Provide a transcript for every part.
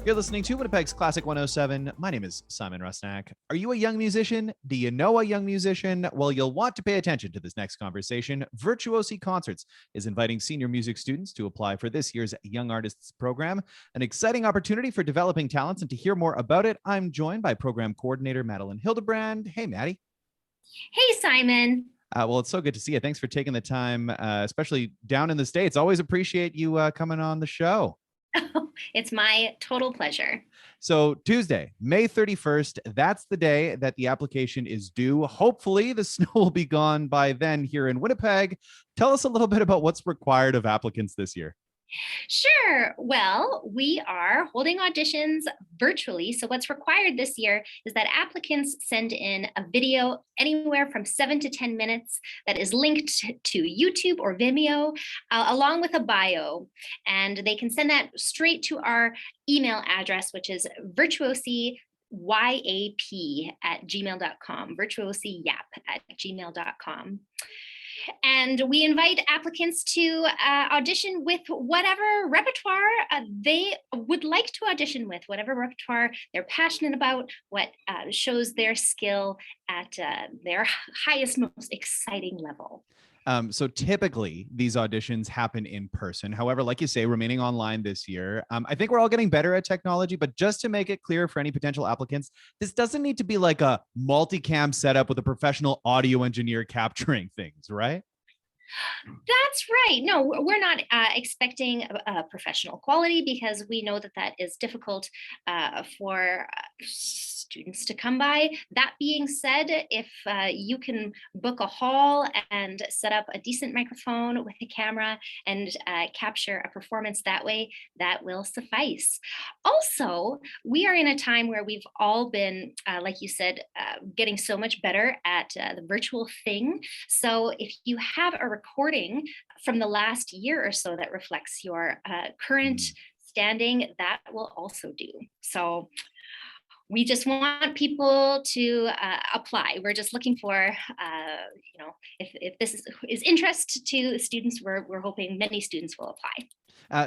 You're listening to Winnipeg's Classic 107. My name is Simon Rusnak. Are you a young musician? Do you know a young musician? Well, you'll want to pay attention to this next conversation. Virtuosi Concerts is inviting senior music students to apply for this year's Young Artists Program, an exciting opportunity for developing talents. And to hear more about it, I'm joined by Program Coordinator Madeline Hildebrand. Hey, Maddie. Hey, Simon. Well, it's so good to see you. Thanks for taking the time, especially down in the States. Always appreciate you coming on the show. It's my total pleasure. So Tuesday, May 31st, that's the day that the application is due. Hopefully the snow will be gone by then here in Winnipeg. Tell us a little bit about what's required of applicants this year. Sure. Well, we are holding auditions virtually. So what's required this year is that applicants send in a video anywhere from 7 to 10 minutes that is linked to YouTube or Vimeo, along with a bio. And they can send that straight to our email address, which is virtuosiyap@gmail.com, virtuosiyap@gmail.com. And we invite applicants to audition with whatever repertoire they would like to audition with, whatever repertoire they're passionate about, what shows their skill at their highest, most exciting level. So typically these auditions happen in person. However, like you say, remaining online this year. I think we're all getting better at technology, but just to make it clear for any potential applicants, this doesn't need to be like a multicam setup with a professional audio engineer capturing things, right? That's right. No, we're not expecting a professional quality because we know that that is difficult for students to come by. That being said, if you can book a hall and set up a decent microphone with a camera and capture a performance that way, that will suffice. Also, we are in a time where we've all been, like you said, getting so much better at the virtual thing. So if you have a recording from the last year or so that reflects your current standing, that will also do. So we just want people to apply. We're just looking for, if this is interest to students, we're hoping many students will apply. I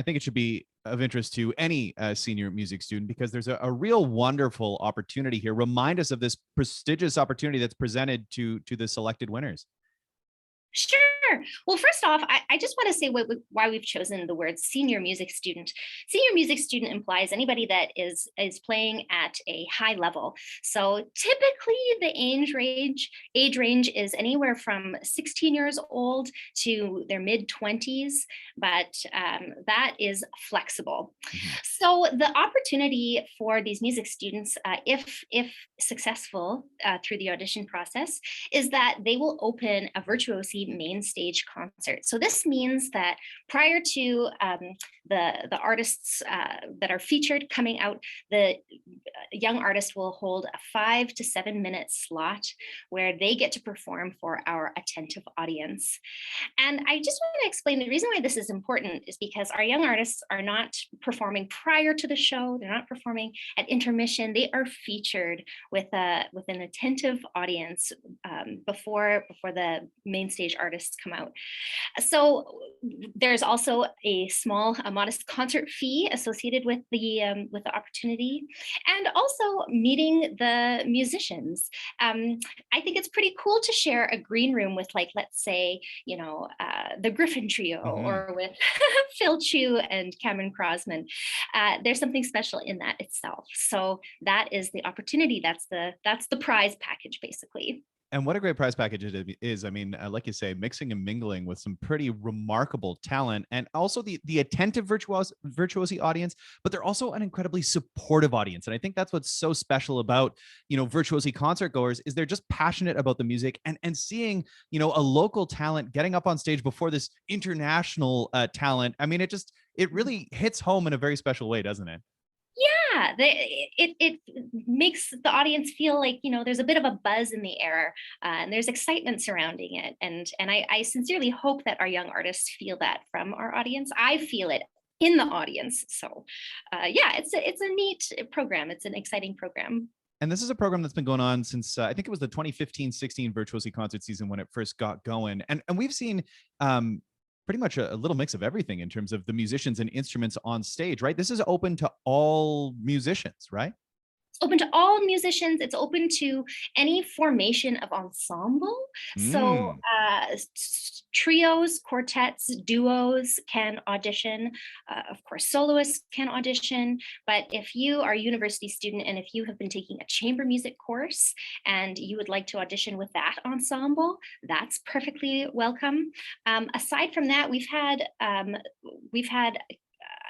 think it should be of interest to any senior music student because there's a real wonderful opportunity here. Remind us of this prestigious opportunity that's presented to the selected winners. Sure. Well, first off, I just want to say why we've chosen the word senior music student. Senior music student implies anybody that is playing at a high level. So typically the age range is anywhere from 16 years old to their mid-20s, but that is flexible. So the opportunity for these music students, if successful through the audition process, is that they will open a Virtuosi main stage concert. So this means that prior to the artists that are featured coming out, the young artist will hold a 5 to 7 minute slot where they get to perform for our attentive audience. And I just want to explain the reason why this is important is because our young artists are not performing prior to the show. They're not performing at intermission. They are featured with an attentive audience before the main stage artists come out. So there's also a modest concert fee associated with the opportunity, and also meeting the musicians. I think it's pretty cool to share a green room with, like, let's say, the Griffin Trio or with Phil Chu and Cameron Crosman. There's something special in that itself. So that is the opportunity. That's the prize package, basically. And what a great prize package it is. I mean, like you say, mixing and mingling with some pretty remarkable talent and also the attentive virtuosi audience, but they're also an incredibly supportive audience. And I think that's what's so special about, virtuosi concert goers is they're just passionate about the music and seeing, a local talent getting up on stage before this international talent. I mean, it really hits home in a very special way, doesn't it? Yeah, it makes the audience feel like, there's a bit of a buzz in the air and there's excitement surrounding it. And I sincerely hope that our young artists feel that from our audience. I feel it in the audience. So it's a neat program. It's an exciting program. And this is a program that's been going on since I think it was the 2015-16 Virtuosi concert season when it first got going. And we've seen pretty much a little mix of everything in terms of the musicians and instruments on stage, right? This is open to all musicians, right? It's open to all musicians. It's open to any formation of ensemble. So Mm. trios, quartets, duos can audition. Of course, soloists can audition. But if you are a university student and if you have been taking a chamber music course and you would like to audition with that ensemble, that's perfectly welcome. Aside from that, we've had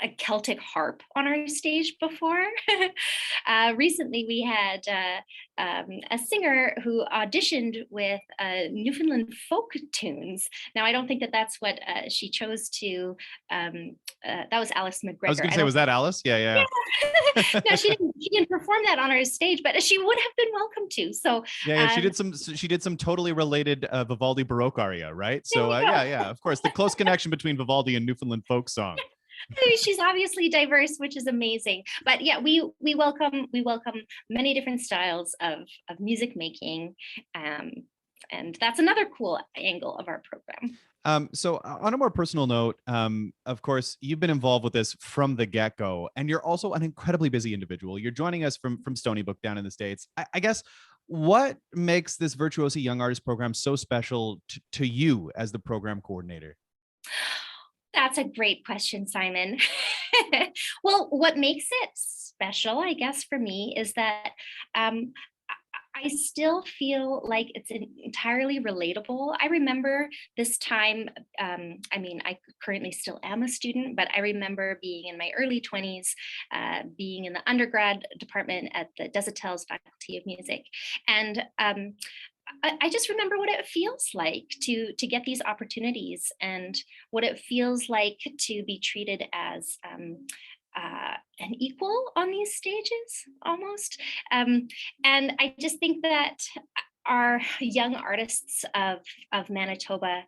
a Celtic harp on our stage before. Recently, we had a singer who auditioned with Newfoundland folk tunes. Now, I don't think that that's what she chose to. That was Alice I was McGregor. going to say, was that Alice? Yeah, Yeah. No, she didn't perform that on our stage, but she would have been welcome to. So yeah. She did some totally related Vivaldi Baroque aria, right? there So you go. yeah. Of course, the close connection between Vivaldi and Newfoundland folk song. She's obviously diverse, which is amazing. But yeah, we welcome many different styles of music making, and that's another cool angle of our program. So on a more personal note, of course, you've been involved with this from the get-go, and you're also an incredibly busy individual. You're joining us from Stony Brook down in the States. I guess what makes this Virtuosi Young Artist Program so special to you as the program coordinator? That's a great question, Simon. Well, what makes it special, I guess, for me is that um, I still feel like it's entirely relatable. I remember this time, I mean, I currently still am a student, but I remember being in my early 20s, being in the undergrad department at the Desautels Faculty of Music. And I just remember what it feels like to get these opportunities and what it feels like to be treated as an equal on these stages almost. And I just think that our young artists of Manitoba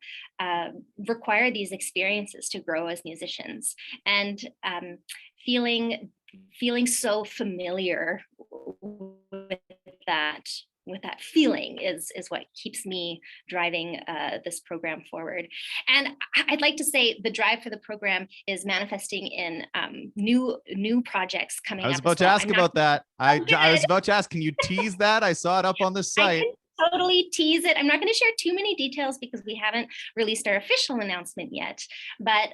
require these experiences to grow as musicians, and feeling so familiar with that feeling is what keeps me driving this program forward. And I'd like to say the drive for the program is manifesting in new projects coming I was up about as to well. ask about that. I Good. was about to ask, can you tease that? I saw it up on the I site. can totally tease it. I'm not going to share too many details because we haven't released our official announcement yet. But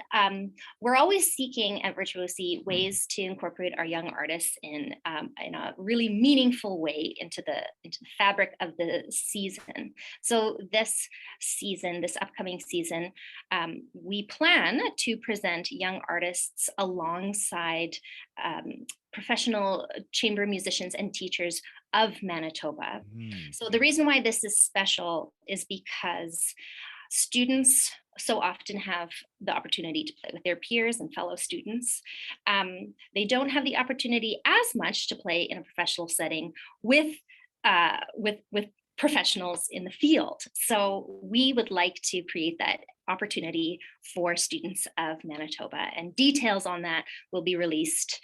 we're always seeking at Virtuosi ways to incorporate our young artists in a really meaningful way into the fabric of the season. So this upcoming season, we plan to present young artists alongside professional chamber musicians and teachers of Manitoba. Mm. So the reason why this is special is because students so often have the opportunity to play with their peers and fellow students. They don't have the opportunity as much to play in a professional setting with professionals in the field. So we would like to create that opportunity for students of Manitoba, and details on that will be released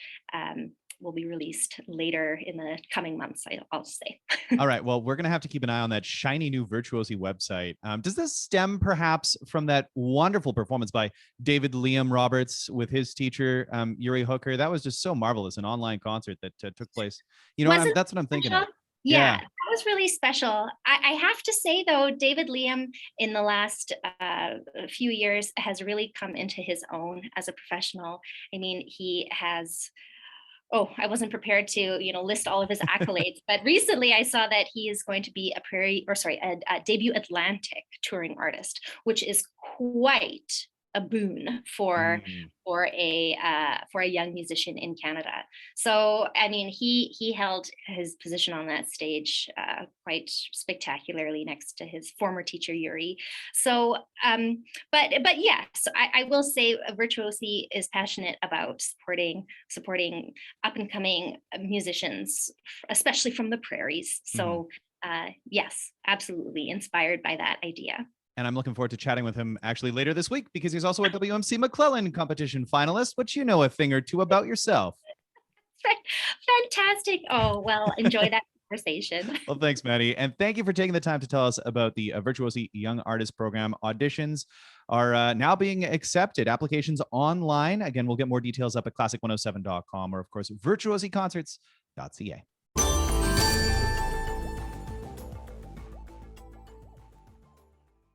later in the coming months, I'll say. All right. Well, we're going to have to keep an eye on that shiny new Virtuosi website. Does this stem perhaps from that wonderful performance by David Liam Roberts with his teacher, Yuri Hooker? That was just so marvelous, an online concert that took place. Wasn't That's what I'm thinking of. Yeah, that was really special. I have to say, though, David Liam in the last few years has really come into his own as a professional. I mean, he has. Oh, I wasn't prepared to, list all of his accolades, but recently I saw that he is going to be a debut Atlantic touring artist, which is quite a boon for a young musician in Canada. So I mean, he held his position on that stage quite spectacularly next to his former teacher Yuri. So but yes, I will say Virtuosi is passionate about supporting up and coming musicians, especially from the prairies. So yes, absolutely inspired by that idea. And I'm looking forward to chatting with him actually later this week, because he's also a WMC McClellan competition finalist, which you know a thing or two about yourself. Fantastic. Oh, well, enjoy that conversation. Well, thanks, Maddie. And thank you for taking the time to tell us about the Virtuosi Young Artist Program. Auditions are now being accepted. Applications online. Again, we'll get more details up at classic107.com or, of course, virtuosiconcerts.ca.